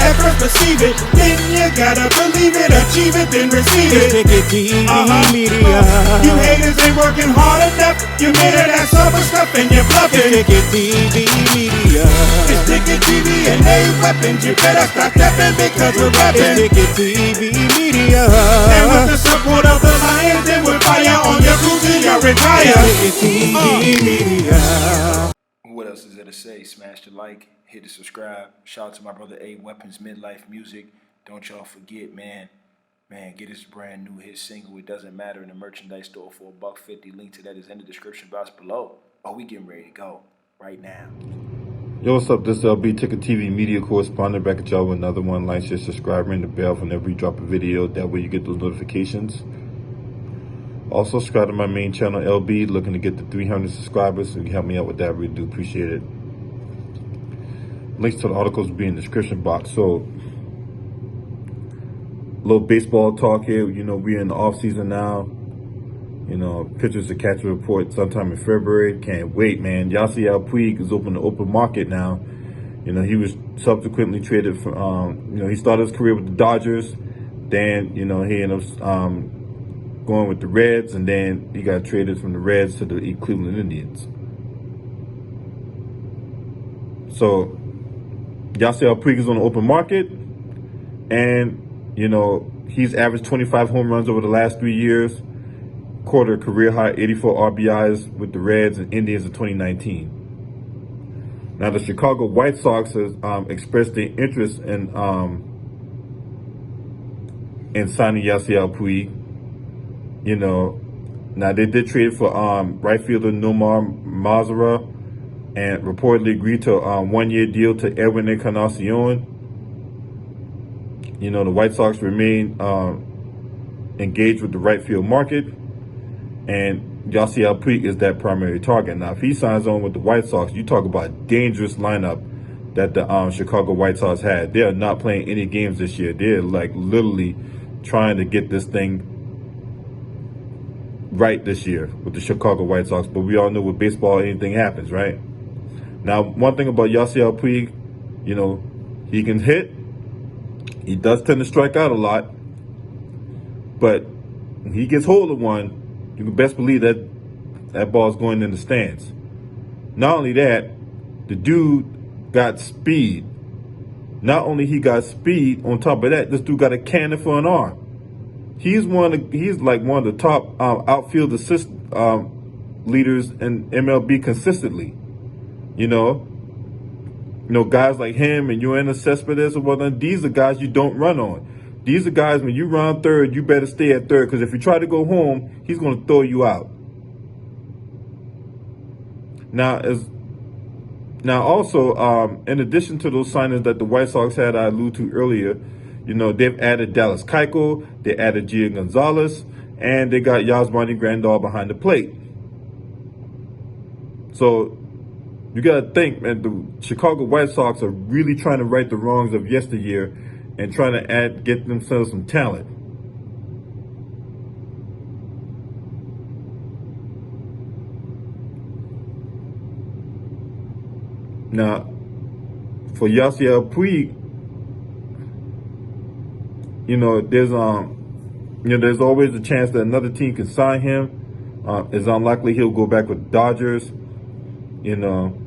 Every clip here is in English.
at first perceive it, then you gotta believe it, achieve it, then receive it. TICKETtv You haters ain't working hard enough. You made it that summer stuff and you're bluffing. TICKETtv It's Ticket TV and they weapons. You better stop stepping because we're rapping. TICKETtv And with the support of the Lions, then we'll fire on your crews till you retire. TICKETtv What else is there to say? Smash the like, hit the subscribe. Shout out to my brother A Weapons Midlife Music. Don't y'all forget, man, get his brand new hit single, It Doesn't Matter, in the merchandise store for $1.50. Link to that is in the description box below. Oh, we getting ready to go right now. Yo, what's up? This is LB, TICKETtv Media correspondent, back at y'all with another one. Like, share, subscribe, ring the bell whenever we drop a video. That way you get those notifications. Also, subscribe to my main channel, LB, looking to get to 300 subscribers. So you can help me out with that. I really do appreciate it. Links to the articles will be in the description box. So, little baseball talk here. You know, we're in the off season now. You know, pitchers to catch a report sometime in February. Can't wait, man. Yasiel Puig is open the open market now. You know, he was subsequently traded for, you know, he started his career with the Dodgers. Then, you know, he ended up going with the Reds, and then he got traded from the Reds to the Cleveland Indians. So, Yasiel Puig is on the open market, and, you know, he's averaged 25 home runs over the last 3 years, quarter a career high 84 RBIs with the Reds and Indians in 2019. Now, the Chicago White Sox has expressed their interest in signing Yasiel Puig. You know, now they did trade for right fielder Nomar Mazara and reportedly agreed to a one-year deal to Edwin Encarnacion. You know, the White Sox remain engaged with the right field market, and Yasiel Puig is that primary target. Now, if he signs on with the White Sox, you talk about a dangerous lineup that the Chicago White Sox had. They are not playing any games this year. They're like literally trying to get this thing right this year with the Chicago White Sox, but we all know with baseball, anything happens, right? Now, one thing about Yasiel Puig, you know, he can hit. He does tend to strike out a lot, but when he gets hold of one, you can best believe that that ball's going in the stands. Not only that, the dude got speed. Not only he got speed, on top of that, this dude got a cannon for an arm. He's like one of the top outfield assist leaders in MLB consistently. You know, guys like him and Yoenis Cespedes or whatnot, these are guys you don't run on. These are guys, when you run third, you better stay at third, because if you try to go home, he's going to throw you out. Now, also, in addition to those signings that the White Sox had, I alluded to earlier, you know, they've added Dallas Keuchel, they added Gia Gonzalez, and they got Yasmani Grandal behind the plate. So you got to think, man, the Chicago White Sox are really trying to right the wrongs of yesteryear and trying to get themselves some talent. Now, for Yasiel Puig, you know, there's always a chance that another team can sign him. It's unlikely he'll go back with the Dodgers. You know,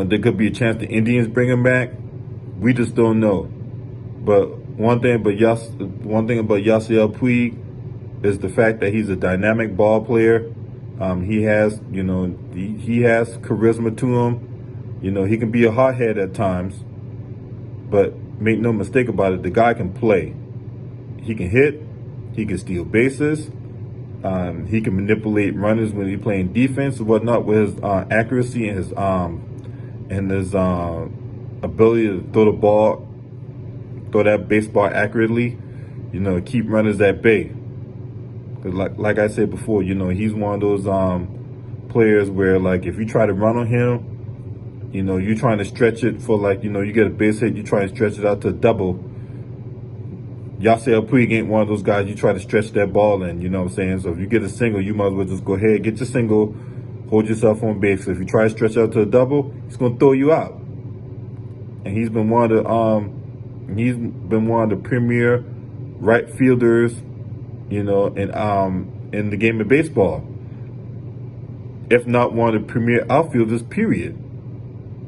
there could be a chance the Indians bring him back. We just don't know. But one thing about Yasiel Puig is the fact that he's a dynamic ball player. He has, he has charisma to him. You know, he can be a hothead at times. But make no mistake about it, the guy can play. He can hit. He can steal bases. He can manipulate runners when he's playing defense and whatnot with his accuracy and his ability to throw that baseball accurately. You know, keep runners at bay. Cause like I said before, you know, he's one of those players where, like, if you try to run on him, you know, you're trying to stretch it for, like, you know, you get a base hit, you try to stretch it out to a double. Yasiel Puig ain't one of those guys you try to stretch that ball in, you know what I'm saying? So if you get a single, you might as well just go ahead, get your single, hold yourself on base. So if you try to stretch out to a double, it's going to throw you out. and he's been one of the premier right fielders, you know, in the game of baseball, if not one of the premier outfielders, period.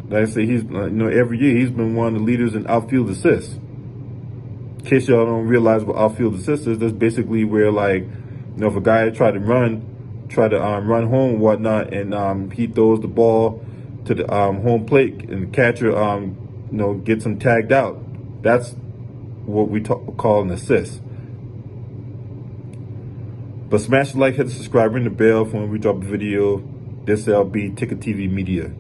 Like I say, he's, you know, every year he's been one of the leaders in outfield assists. In case y'all don't realize what outfield assists is, that's basically where, like, you know, if a guy try to run home and whatnot, and he throws the ball to the home plate, and the catcher, you know, gets him tagged out. That's what we call an assist. But smash the like, hit the subscribe, ring the bell for when we drop a video. This will be Ticket TV Media.